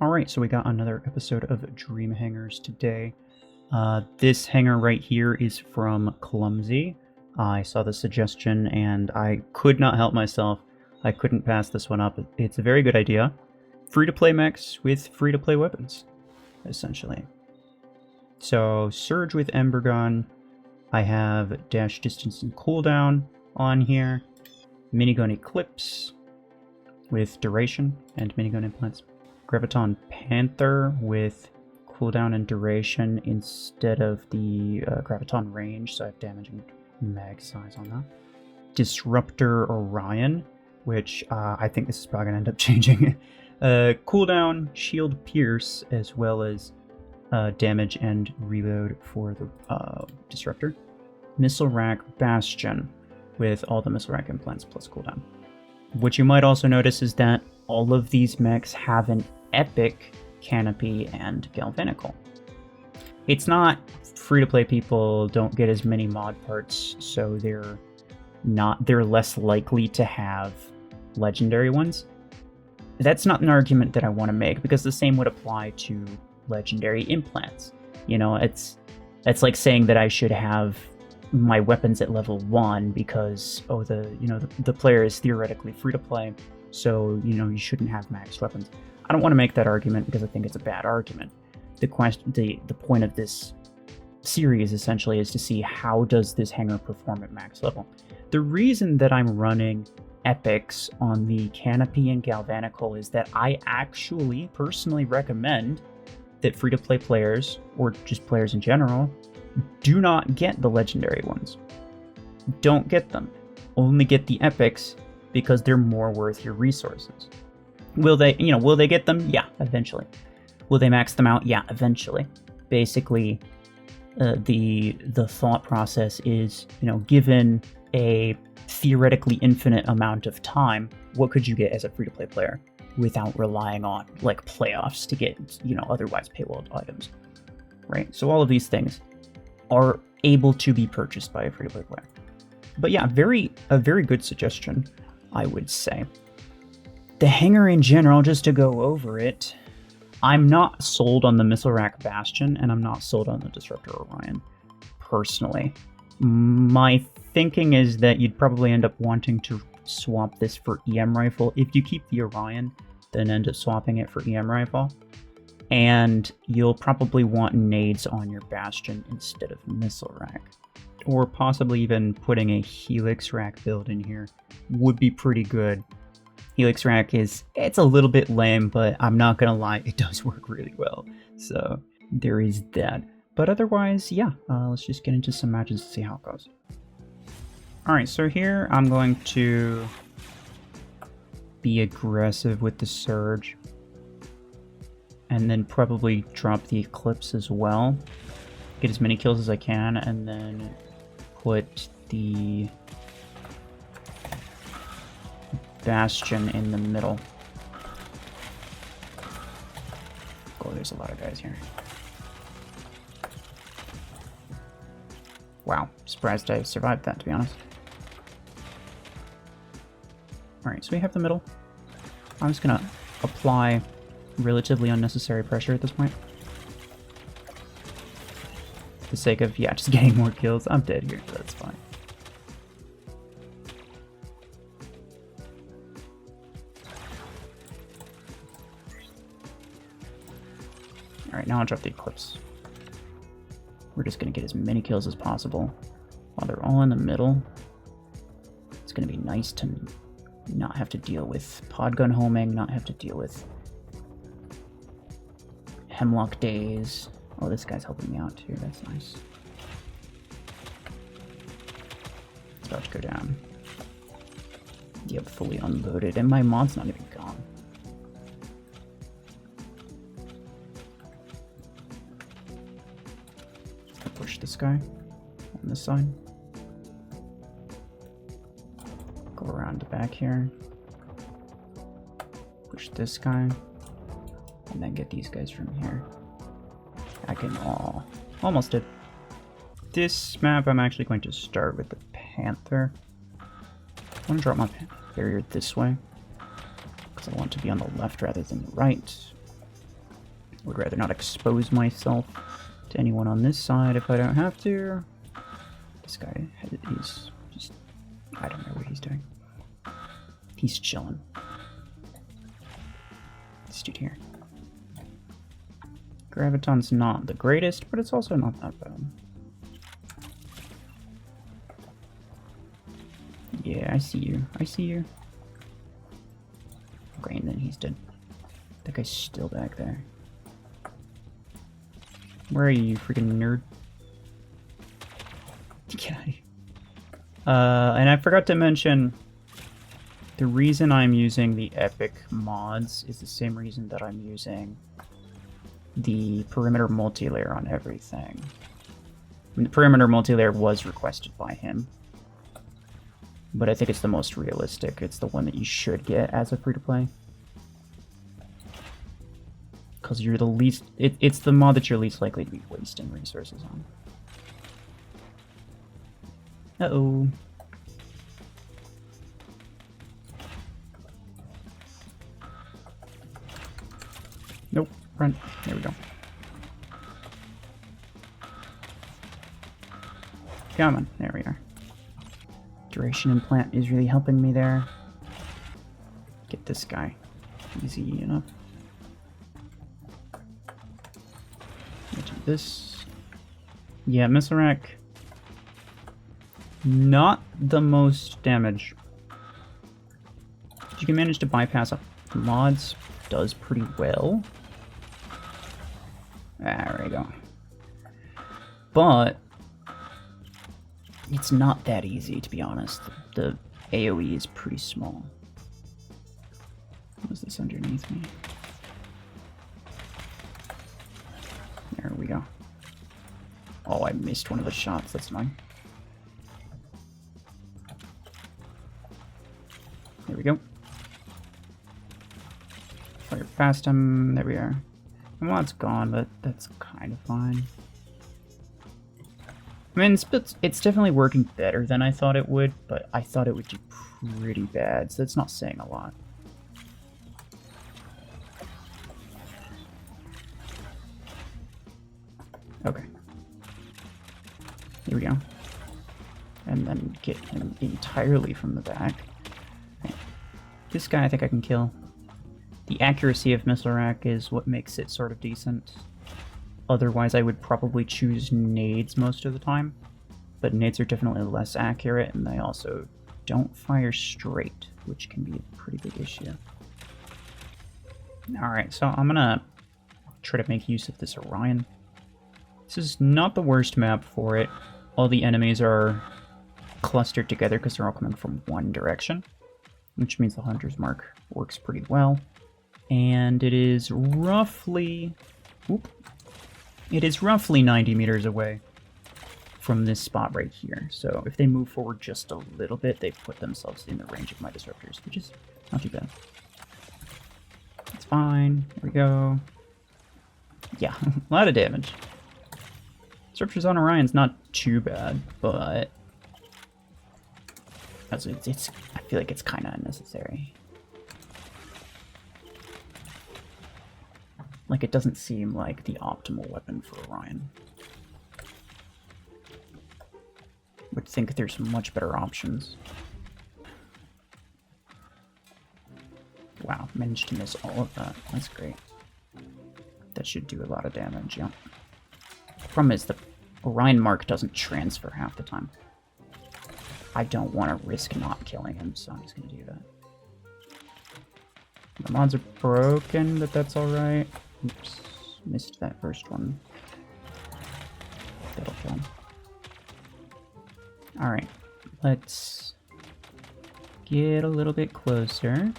Alright, so we got another episode of Dream Hangars today. This hangar right here is from Clumsy. I saw the suggestion and I could not help myself. I couldn't pass this one up. It's a very good idea. Free-to-play mechs with free-to-play weapons, essentially. So, Surge with Ember Gun. I have Dash Distance and Cooldown on here. Minigun Eclipse with Duration and Minigun Implants. Graviton Panther with cooldown and duration instead of the Graviton range, so I have damage and mag size on that. Disruptor Orion, which I think this is probably going to end up changing. Cooldown, Shield Pierce, as well as damage and reload for the Disruptor. Missile Rack Bastion with all the Missile Rack implants plus cooldown. What you might also notice is that all of these mechs have an epic canopy and galvanical. It's not free-to-play people don't get as many mod parts, so they're less likely to have legendary ones. That's not an argument that I want to make, because the same would apply to legendary implants. You know, it's like saying that I should have my weapons at level 1 because the player is theoretically free to play, so you shouldn't have maxed weapons. I don't want to make that argument because I think it's a bad argument. The point of this series essentially is to see how does this hangar perform at max level. The reason that I'm running epics on the canopy and galvanical is that I actually personally recommend that free-to-play players, or just players in general, do not get the legendary ones. Don't get them. Only get the epics because they're more worth your resources. Will they get them? Yeah, eventually. Will they max them out? Yeah, eventually. Basically, the thought process is, given a theoretically infinite amount of time, what could you get as a free-to-play player without relying on, like, playoffs to get, otherwise paywalled items, right? So all of these things are able to be purchased by a free-to-play player. But yeah, a very good suggestion, I would say. The hangar in general, just to go over it, I'm not sold on the Missile Rack Bastion, and I'm not sold on the Disruptor Orion, personally. My thinking is that you'd probably end up wanting to swap this for EM Rifle. If you keep the Orion, then end up swapping it for EM Rifle. And you'll probably want nades on your Bastion instead of Missile Rack. Or possibly even putting a Helix Rack build in here would be pretty good. Helix Rack it's a little bit lame, but I'm not gonna lie, it does work really well. So there is that. But otherwise, yeah, let's just get into some matches and see how it goes. Alright, so here I'm going to be aggressive with the Surge. And then probably drop the Eclipse as well. Get as many kills as I can, and then put the Bastion in the middle. Oh, there's a lot of guys here. Wow, surprised I survived that, to be honest. Alright, so we have the middle. I'm just gonna apply relatively unnecessary pressure at this point. For the sake of, just getting more kills. I'm dead here, so that's fine. Alright, now I'll drop the Eclipse. We're just going to get as many kills as possible while they're all in the middle. It's going to be nice to not have to deal with pod gun homing, not have to deal with Hemlock Days. Oh, this guy's helping me out too, that's nice. It's about to go down. Yep, fully unloaded, and my mod's not even gone. Push this guy on this side. Go around the back here. Push this guy. And then get these guys from here. I can almost did. This map I'm actually going to start with the Panther. I'm going to drop my barrier this way, because I want to be on the left rather than the right. Would rather not expose myself to anyone on this side if I don't have to. This guy, he's just... I don't know what he's doing. He's chilling. This dude here. Graviton's not the greatest, but it's also not that bad. Yeah, I see you. I see you. Okay, and then he's dead. That guy's still back there. Where are you, you freaking nerd? Get out of here. And I forgot to mention, the reason I'm using the epic mods is the same reason that I'm using the perimeter multi-layer on everything. I mean, the perimeter multi-layer was requested by him, but I think it's the most realistic. It's the one that you should get as a free-to-play. Because you're the least... It's the mod that you're least likely to be wasting resources on. Uh-oh. Nope. Run. There we go. Come on. There we are. Duration implant is really helping me there. Get this guy. Easy enough. Do this. Yeah, Mecheraena. Not the most damage. You can manage to bypass the mods. Does pretty well. There we go. But it's not that easy, to be honest. The AoE is pretty small. What is this underneath me? There we go. Oh, I missed one of the shots. That's annoying. There we go. Fire past him. There we are. The mod's gone, but that's kind of fine. I mean, it's definitely working better than I thought it would, but I thought it would do pretty bad, so that's not saying a lot. Okay. Here we go. And then get him entirely from the back. Okay. This guy I think I can kill. The accuracy of Mecheraena is what makes it sort of decent. Otherwise, I would probably choose nades most of the time. But nades are definitely less accurate, and they also don't fire straight, which can be a pretty big issue. Alright, so I'm gonna try to make use of this Orion. This is not the worst map for it. All the enemies are clustered together because they're all coming from one direction, which means the Hunter's Mark works pretty well. And it is roughly... It is roughly 90 meters away from this spot right here. So if they move forward just a little bit, they put themselves in the range of my disruptors, which is not too bad. It's fine. There we go. Yeah, a lot of damage. Disruptors on Orion's not too bad, but I feel like it's kind of unnecessary. Like, it doesn't seem like the optimal weapon for Orion. Would think there's much better options. Wow, managed to miss all of that. That's great. That should do a lot of damage, yeah. The problem is the Orion Mark doesn't transfer half the time. I don't want to risk not killing him, so I'm just going to do that. The mods are broken, but that's alright. Oops, missed that first one. That'll kill him. Alright, let's get a little bit closer.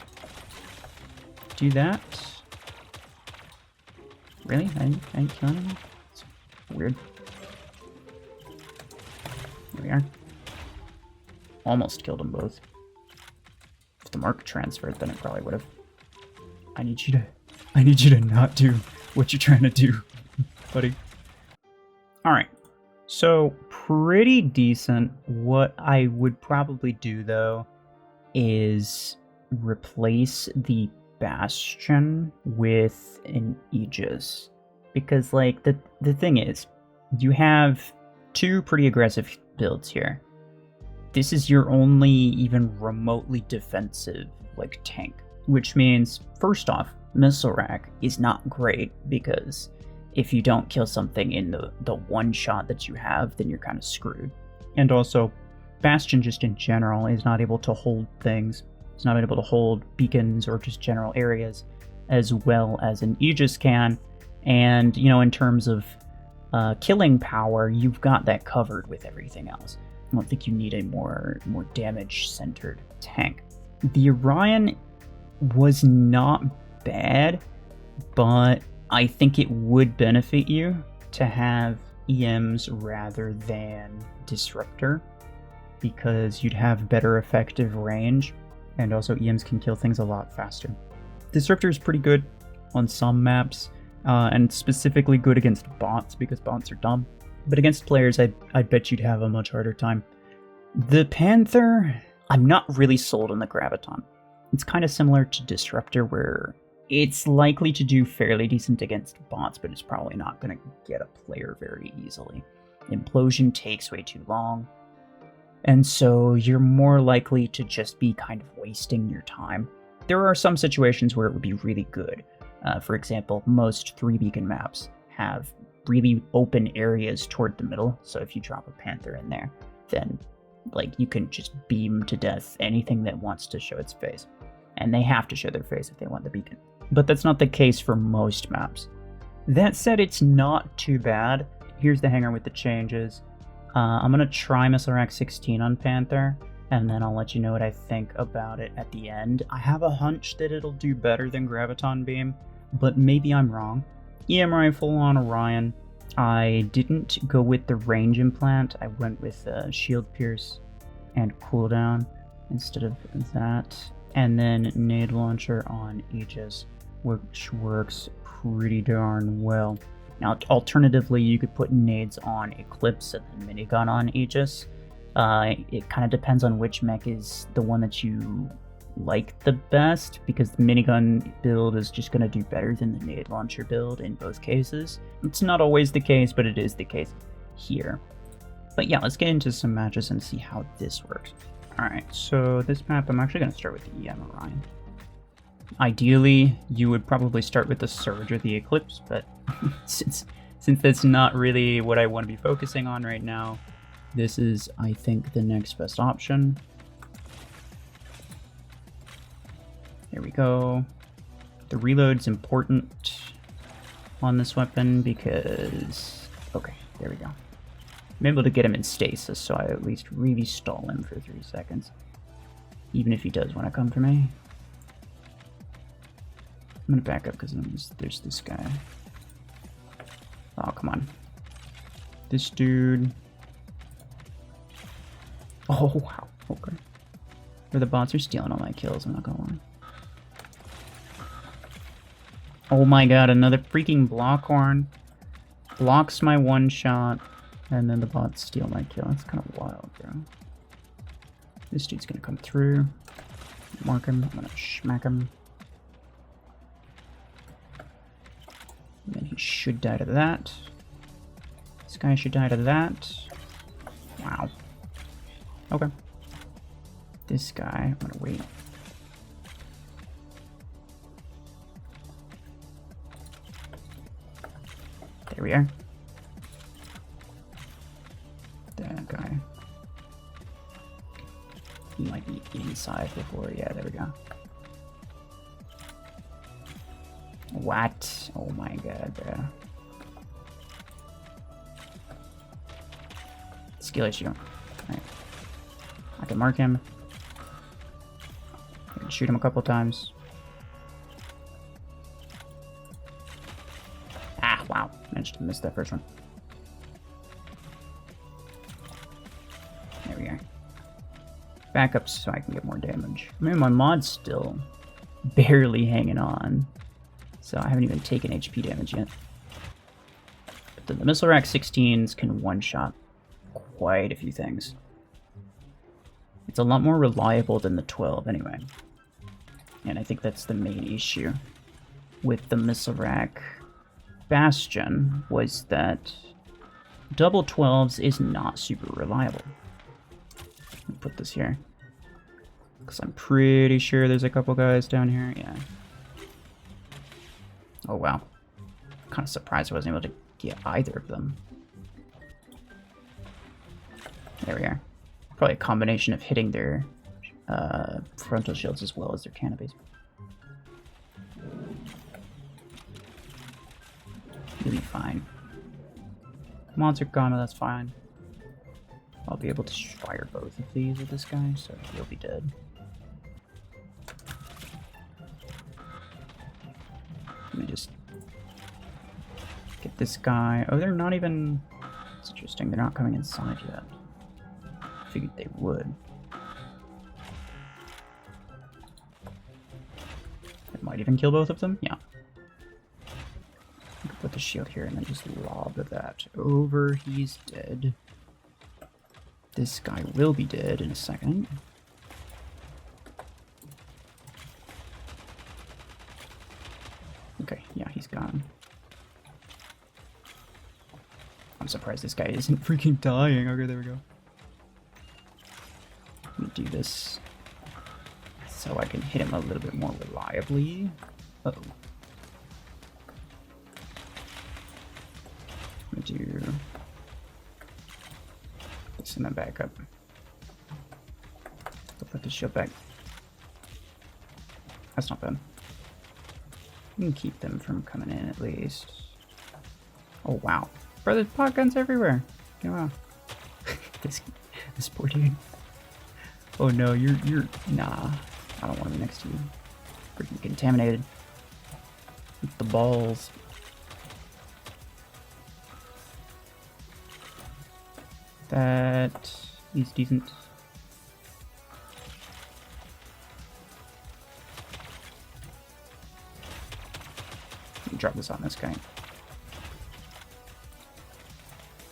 Do that. Really? I ain't killing him? It's weird. There we are. Almost killed them both. If the mark transferred, then it probably would have. I need you to not do what you're trying to do, buddy. Alright. So, pretty decent. What I would probably do, though, is replace the Bastion with an Aegis. Because, like, the thing is, you have two pretty aggressive builds here. This is your only even remotely defensive, like, tank. Which means, first off, missile rack is not great, because if you don't kill something in the one shot that you have, then you're kind of screwed. And also, Bastion just in general is not able to hold things. It's not able to hold beacons or just general areas as well as an Aegis can. And, you know, in terms of killing power, you've got that covered with everything else. I don't think you need a more damage-centered tank. The Orion was not bad, but I think it would benefit you to have EMs rather than Disruptor, because you'd have better effective range, and also EMs can kill things a lot faster. Disruptor is pretty good on some maps, and specifically good against bots, because bots are dumb. But against players, I'd bet you'd have a much harder time. The Panther, I'm not really sold on the Graviton. It's kind of similar to Disruptor, where it's likely to do fairly decent against bots, but it's probably not going to get a player very easily. Implosion takes way too long, and so you're more likely to just be kind of wasting your time. There are some situations where it would be really good. For example, most 3-beacon maps have really open areas toward the middle, so if you drop a Panther in there, then like you can just beam to death anything that wants to show its face. And they have to show their face if they want the beacon. But that's not the case for most maps. That said, it's not too bad. Here's the hangar with the changes. I'm going to try Missile Rack 16 on Panther, and then I'll let you know what I think about it at the end. I have a hunch that it'll do better than Graviton Beam, but maybe I'm wrong. EM Rifle on Orion. I didn't go with the range implant. I went with Shield Pierce and Cooldown instead of that. And then Nade Launcher on Aegis, which works pretty darn well. Now, alternatively, you could put nades on Eclipse and then minigun on Aegis. It kind of depends on which mech is the one that you like the best, because the minigun build is just going to do better than the nade launcher build in both cases. It's not always the case, but it is the case here. But yeah, let's get into some matches and see how this works. Alright, so this map, I'm actually going to start with the EM Orion. Ideally, you would probably start with the Surge or the Eclipse, but since that's not really what I want to be focusing on right now, this is, I think, the next best option. There we go. The reload's important on this weapon because... Okay, there we go. I'm able to get him in stasis, so I at least really stall him for 3 seconds. Even if he does want to come for me. I'm gonna back up because there's this guy. Oh, come on. This dude... Oh, wow. Okay. Or the bots are stealing all my kills, I'm not gonna lie. Oh my god, another freaking Blockhorn. Blocks my one shot, and then the bots steal my kill. That's kind of wild, bro. This dude's gonna come through. Mark him. I'm gonna smack him. And then he should die to that. This guy should die to that. Wow. Okay. This guy, I'm gonna wait. There we are. That guy. He might be inside before, yeah, there we go. What? Oh my god, bro. Skill issue. Alright. I can mark him. I can shoot him a couple times. Ah, wow. Managed to miss that first one. There we are. Back up so I can get more damage. I mean, my mod's still barely hanging on. So I haven't even taken HP damage yet. But the Missile Rack 16s can one-shot quite a few things. It's a lot more reliable than the 12 anyway. And I think that's the main issue with the Missile Rack Bastion was that double 12s is not super reliable. Let me put this here, because I'm pretty sure there's a couple guys down here. Yeah. Oh wow. Kind of surprised I wasn't able to get either of them. There we are. Probably a combination of hitting their frontal shields as well as their canopies. You'll be fine. Monster Gunner, that's fine. I'll be able to fire both of these at this guy, so he'll be dead. Let me just get this guy. Oh, they're not even... It's interesting, they're not coming inside yet. Figured they would. It might even kill both of them? Yeah. I could put the shield here and then just lob that over. He's dead. This guy will be dead in a second. Okay, yeah, he's gone. I'm surprised this guy isn't freaking dying. Okay, there we go. Let me do this so I can hit him a little bit more reliably. Uh-oh. Let me do this and then back up. I'll put the shield back. That's not bad. We can keep them from coming in at least. Oh wow. Bro, there's pot guns everywhere. Get him out. This poor dude. Oh no, you're nah. I don't want him next to you. Freaking contaminated. With the balls. That is decent. Let me drop this on this guy.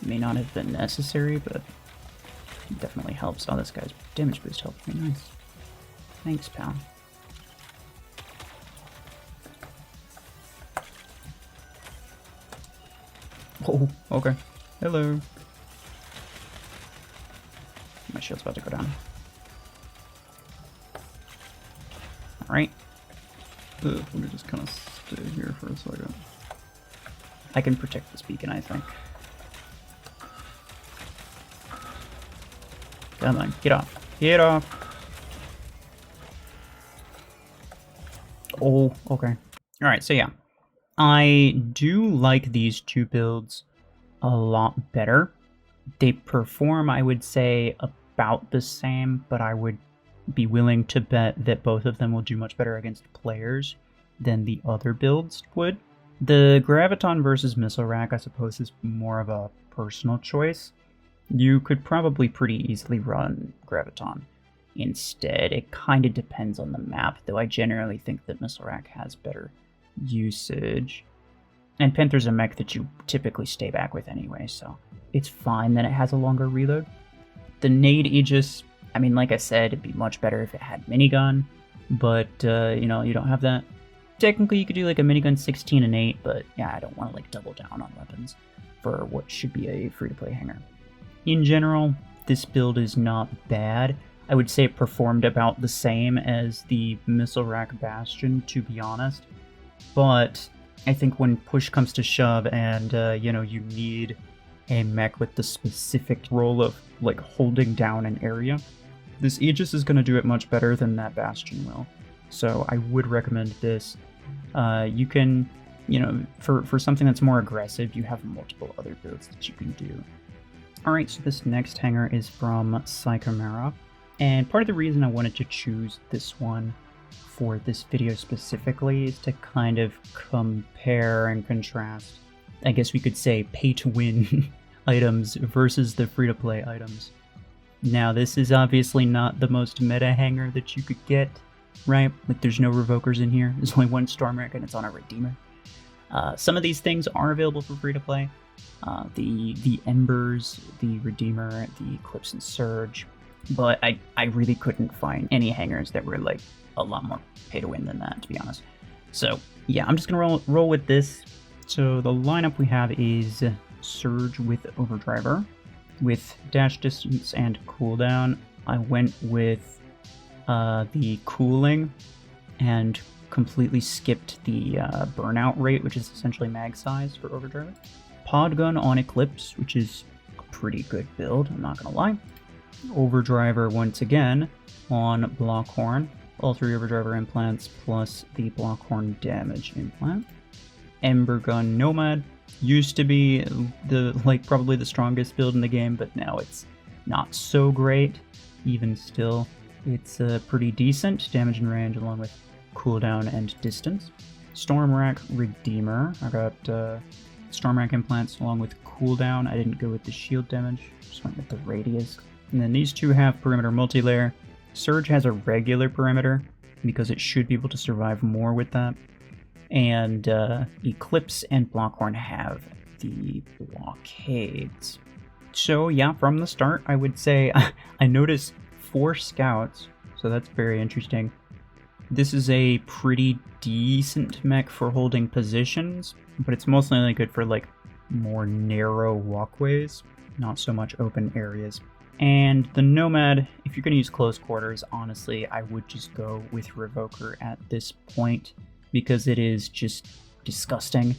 May not have been necessary, but it definitely helps. Oh, this guy's damage boost helped me. Nice. Thanks, pal. Oh, okay. Hello. My shield's about to go down. Alright. Let me just kind of stay here for a second. I can protect this beacon, I think. Come on, get off. Get off. Oh, okay. Alright, so yeah. I do like these two builds a lot better. They perform, I would say, about the same, but I would be willing to bet that both of them will do much better against players than the other builds would. The Graviton versus Missile Rack, I suppose, is more of a personal choice. You could probably pretty easily run Graviton instead. It kind of depends on the map, though I generally think that Missile Rack has better usage. And Panther's a mech that you typically stay back with anyway, so it's fine that it has a longer reload. The Nade Aegis, I mean, like I said, it'd be much better if it had minigun, but, you know, you don't have that. Technically, you could do like a minigun 16 and 8, but yeah, I don't want to like double down on weapons for what should be a free-to-play hanger. In general, this build is not bad. I would say it performed about the same as the Missile Rack Bastion, to be honest. But I think when push comes to shove and, you know, you need a mech with the specific role of, like, holding down an area, this Aegis is going to do it much better than that Bastion will. So I would recommend this. You can, you know, for something that's more aggressive, you have multiple other builds that you can do. Alright, so this next hanger is from Psychomera, and part of the reason I wanted to choose this one for this video specifically is to kind of compare and contrast, I guess we could say, pay-to-win items versus the free-to-play items. Now, this is obviously not the most meta hanger that you could get, right? Like, there's no Revokers in here, there's only one Stormwreck and it's on a Redeemer. Some of these things are available for free-to-play. The Embers, the Redeemer, the Eclipse and Surge, but I really couldn't find any hangers that were like a lot more pay to win than that, to be honest. So yeah, I'm just gonna roll with this. So the lineup we have is Surge with Overdriver. With dash distance and cooldown, I went with the cooling and completely skipped the burnout rate, which is essentially mag size for Overdriver. Pod gun on Eclipse, which is a pretty good build, I'm not gonna lie. Overdriver once again on Blockhorn. All 3 Overdriver implants plus the Blockhorn damage implant. Ember gun Nomad used to be probably the strongest build in the game, but now it's not so great. Even still, it's pretty decent damage and range along with cooldown and distance. Stormrack Redeemer. I got Stormrack implants along with cooldown. I didn't go with the shield damage, just went with the radius. And then these 2 have perimeter multi-layer. Surge has a regular perimeter because it should be able to survive more with that. And Eclipse and Blockhorn have the blockades. So yeah, from the start, I would say I noticed 4 scouts, so that's very interesting. This is a pretty decent mech for holding positions, but it's mostly only good for like more narrow walkways, not so much open areas. And the Nomad, if you're going to use close quarters, honestly, I would just go with Revoker at this point, because it is just disgusting.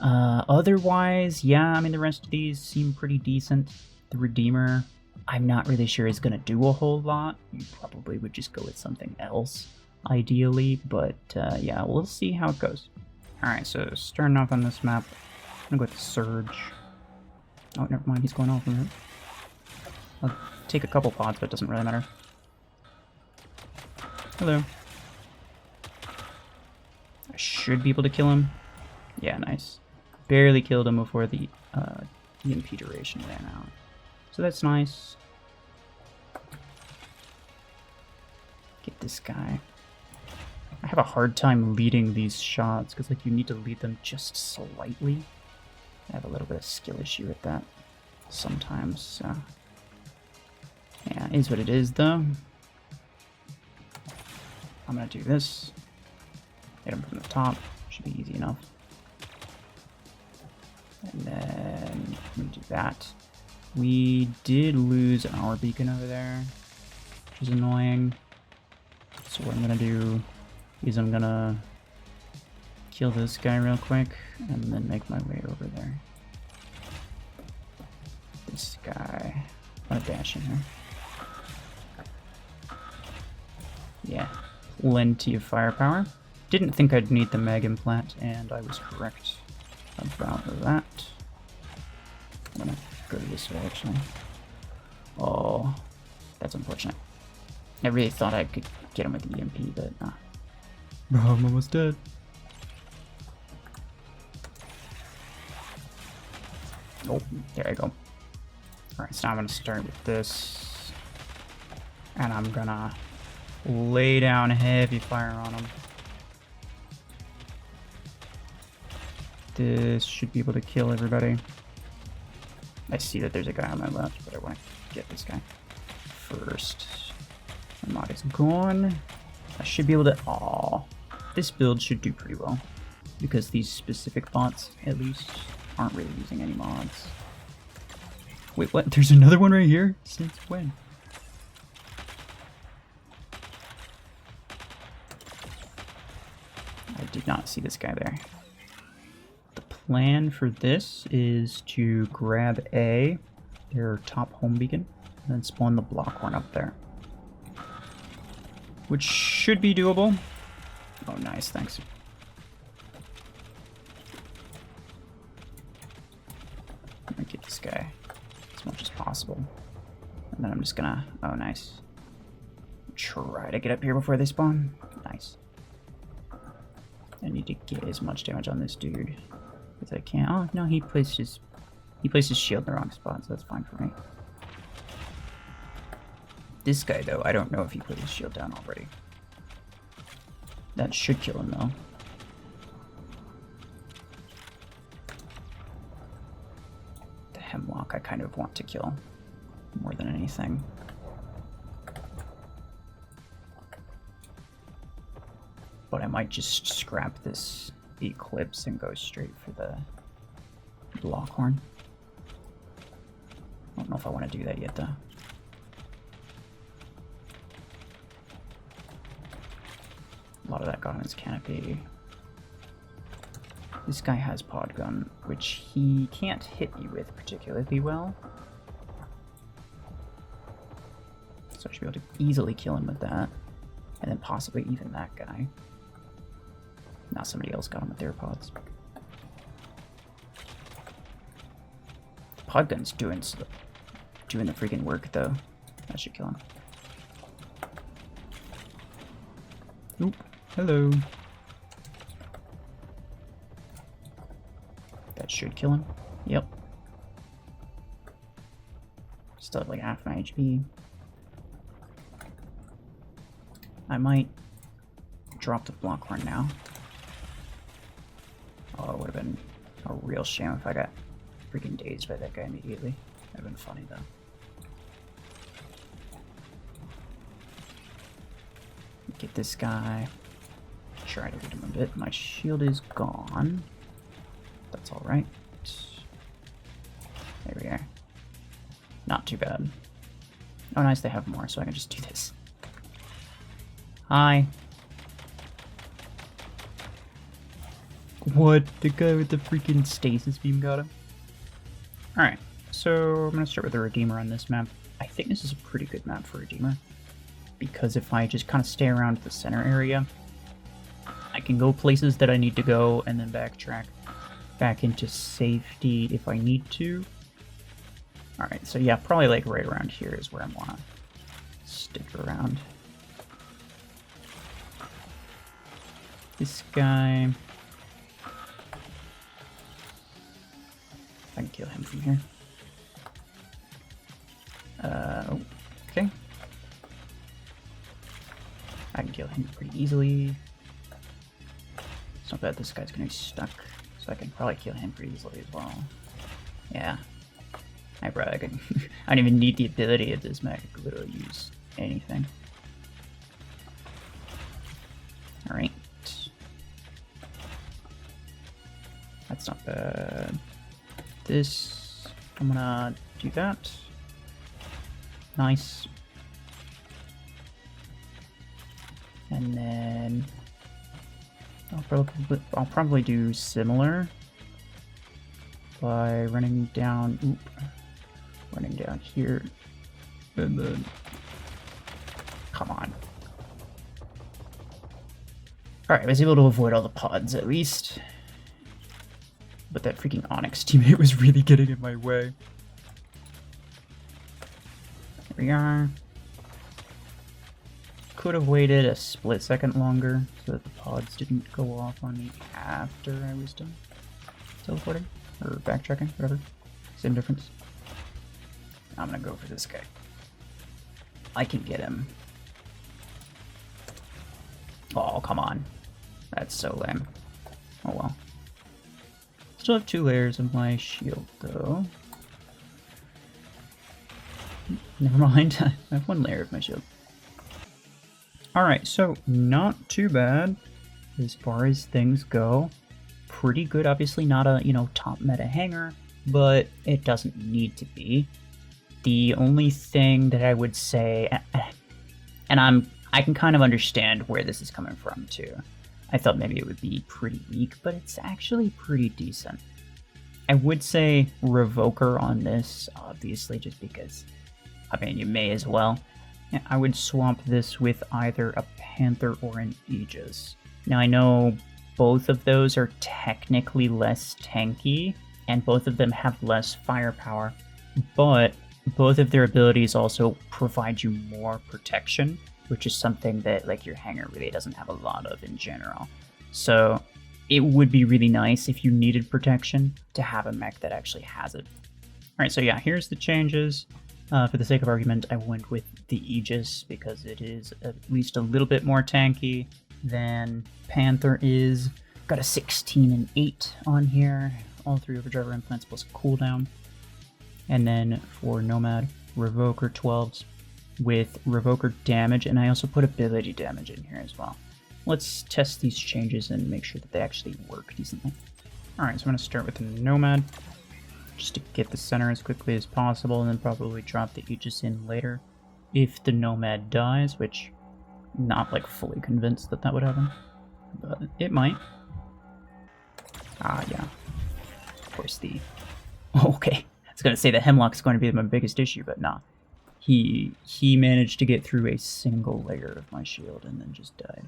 Otherwise, yeah, I mean, the rest of these seem pretty decent. The Redeemer, I'm not really sure is going to do a whole lot. You probably would just go with something else, ideally, but yeah, we'll see how it goes. Alright, so starting off on this map, I'm going to go with Surge. Oh, never mind, he's going off from it. I'll take a couple pods, but it doesn't really matter. Hello. I should be able to kill him. Yeah, nice. Barely killed him before the EMP duration ran out. So that's nice. Get this guy. I have a hard time leading these shots, because like you need to lead them just slightly. I have a little bit of skill issue with that sometimes, so... yeah, it is what it is, though. I'm gonna do this. Hit him from the top. Should be easy enough. And then I'm gonna do that. We did lose our beacon over there, which is annoying. So what I'm gonna do is I'm gonna kill this guy real quick and then make my way over there. This guy. I'm gonna dash in here. Yeah, plenty of firepower. Didn't think I'd need the Meg implant, and I was correct about that. I'm gonna go this way, actually. Oh, that's unfortunate. I really thought I could get him with the EMP, but nah. Bro, I'm almost dead. Oh, there I go. Alright, so now I'm gonna start with this. And I'm gonna lay down heavy fire on him. This should be able to kill everybody. I see that there's a guy on my left, but I want to get this guy first. My mod is gone. I should be able to... Aww. This build should do pretty well, because these specific bots, at least, aren't really using any mods. Wait, what? There's another one right here? Since when? I did not see this guy there. The plan for this is to grab A, their top home beacon, and then spawn the Blockhorn up there. Which should be doable. Oh, nice, thanks. I'm gonna get this guy as much as possible. And then I'm just gonna, oh nice. Try to get up here before they spawn. Nice. I need to get as much damage on this dude as I can. Oh no, he placed his shield in the wrong spot, so that's fine for me. This guy though, I don't know if he put his shield down already. That should kill him though. The Hemlock I kind of want to kill more than anything. But I might just scrap this Eclipse and go straight for the Blockhorn. I don't know if I want to do that yet, though. A lot of that got on his canopy. This guy has pod gun, which he can't hit me with particularly well. So I should be able to easily kill him with that. And then possibly even that guy. Now somebody else got him with their pods. Pod gun's doing the freaking work, though. That should kill him. Oop. Hello. That should kill him. Yep. Still have like half my HP. I might drop the Blockhorn now. Oh, it would have been a real shame if I got freaking dazed by that guy immediately. That would have been funny, though. Get this guy. Try to hit him a bit. My shield is gone. That's alright. There we are. Not too bad. Oh, nice, they have more, so I can just do this. Hi. What? The guy with the freaking stasis beam got him? Alright, so I'm going to start with the Redeemer on this map. I think this is a pretty good map for Redeemer. Because if I just kind of stay around the center area, I can go places that I need to go and then backtrack back into safety if I need to. Alright, so yeah, probably like right around here is where I want to stick around. This guy... I can kill him from here. Okay. I can kill him pretty easily. It's not bad this guy's gonna be stuck, so I can probably kill him pretty easily as well. Yeah. I brag. I don't even need the ability of this mech. I could literally use anything. Alright. That's not bad. This... I'm gonna do that. Nice. And then... I'll probably do similar by running down... Oop. Running down here. And then... Come on. Alright, I was able to avoid all the pods at least. But that freaking Onyx teammate was really getting in my way. There we are. Could have waited a split second longer so that the pods didn't go off on me after I was done teleporting. Or backtracking, whatever. Same difference. I'm gonna go for this guy. I can get him. Oh, come on. That's so lame. Oh well. Still have 2 layers of my shield, though. Never mind, I have 1 layer of my shield. Alright, so not too bad as far as things go. Pretty good, obviously not a, top meta hangar, but it doesn't need to be. The only thing that I would say, and I can kind of understand where this is coming from too. I thought maybe it would be pretty weak, but it's actually pretty decent. I would say Revoker on this, obviously, just because, I mean, you may as well. I would swap this with either a Panther or an Aegis. Now, I know both of those are technically less tanky, and both of them have less firepower, but both of their abilities also provide you more protection, which is something that like your hangar really doesn't have a lot of in general. So it would be really nice if you needed protection to have a mech that actually has it. Alright, so yeah, here's the changes. For the sake of argument, I went with the Aegis because it is at least a little bit more tanky than Panther is. Got a 16 and 8 on here, all 3 overdriver implants plus cooldown. And then for Nomad, Revoker 12s with Revoker damage, and I also put ability damage in here as well. let's test these changes and make sure that they actually work decently. Alright, so I'm going to start with the Nomad, just to get the center as quickly as possible, and then probably drop the Aegis in later. If the Nomad dies, which I'm not like fully convinced that that would happen, but it might. Ah, yeah. Of course the... Oh, okay. I was going to say the Hemlock's going to be my biggest issue, but nah. He managed to get through a single layer of my shield and then just died.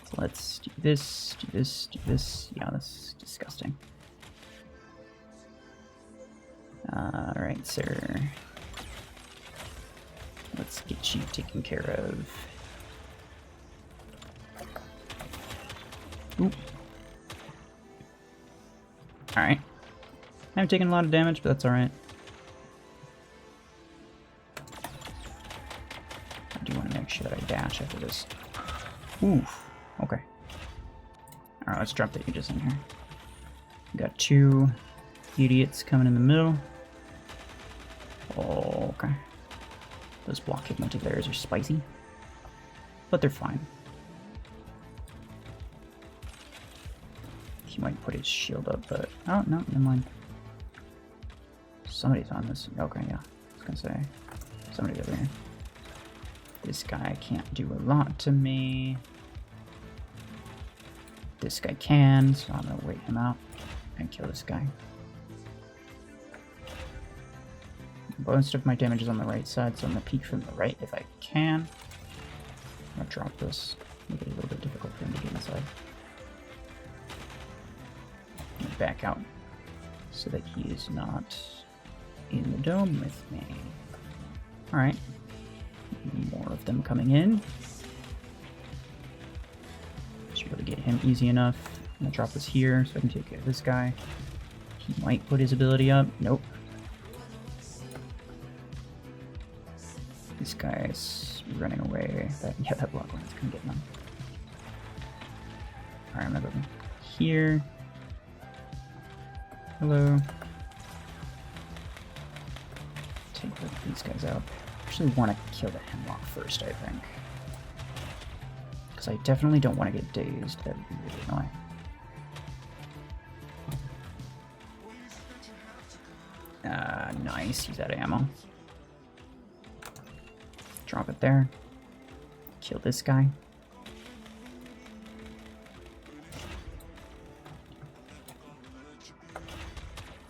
So let's do this, do this, do this. Yeah, that's disgusting. Alright, sir. Let's get you taken care of. Oop. Alright. I'm taking a lot of damage, but that's alright. I do want to make sure that I dash after this. Oof. Okay. Alright, let's drop the Aegis in here. We got two idiots coming in the middle. Oh, okay. Those blockade multiplayers are spicy, but they're fine. He might put his shield up, but... Oh, no, never mind. Somebody's on this. Okay, yeah. I was gonna say. Somebody over here. This guy can't do a lot to me. This guy can, so I'm gonna wait him out and kill this guy. Most of my damage is on the right side, so I'm gonna peek from the right if I can. I'm gonna drop this. Make it a little bit difficult for him to get inside. Back out so that he is not in the dome with me. Alright. More of them coming in. Should be able to get him easy enough. I'm gonna drop this here so I can take care of this guy. He might put his ability up. Nope. This guy's running away. That block line's gonna get him. Alright, I'm gonna go here. Hello. Take these guys out. I actually want to kill the Hemlock first, I think. Because I definitely don't want to get dazed. That would be really annoying. Nice. He's out of ammo. Drop it there. Kill this guy.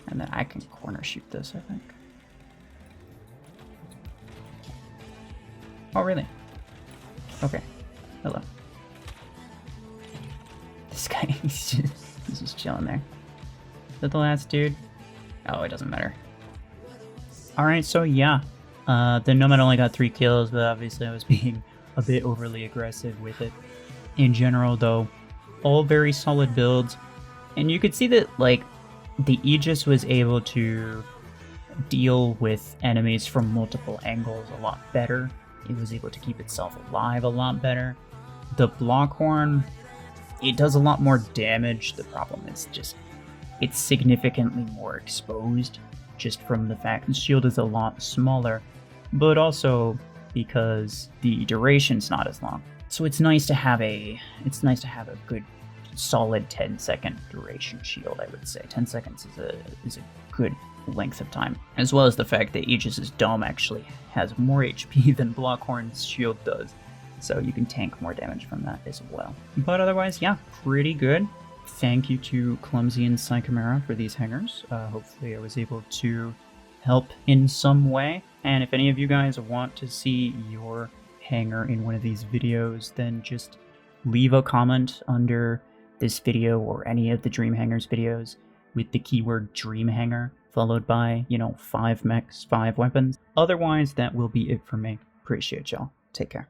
And then I can corner shoot this, I think. Oh, really? Okay. Hello. This guy, he's just chilling there. Is that the last dude? Oh, it doesn't matter. Alright, so yeah. The Nomad only got 3 kills, but obviously I was being a bit overly aggressive with it. In general, though, all very solid builds. And you could see that, like, the Aegis was able to deal with enemies from multiple angles a lot better. It was able to keep itself alive a lot better. The Blockhorn, it does a lot more damage. The problem is just, it's significantly more exposed, just from the fact the shield is a lot smaller, but also because the duration's not as long. So it's nice to have a good solid 10-second duration shield, I would say. 10 seconds is a good length of time, as well as the fact that Aegis's dome actually has more HP than Blockhorn's shield does, so you can tank more damage from that as well. But otherwise, yeah, pretty good. Thank you to Clumsy and Psychomera for these hangars. Hopefully I was able to help in some way, and if any of you guys want to see your hangar in one of these videos, then just leave a comment under this video or any of the Dream Hangars videos with the keyword Dream Hangar, followed by, 5 mechs, 5 weapons. Otherwise, that will be it for me. Appreciate y'all. Take care.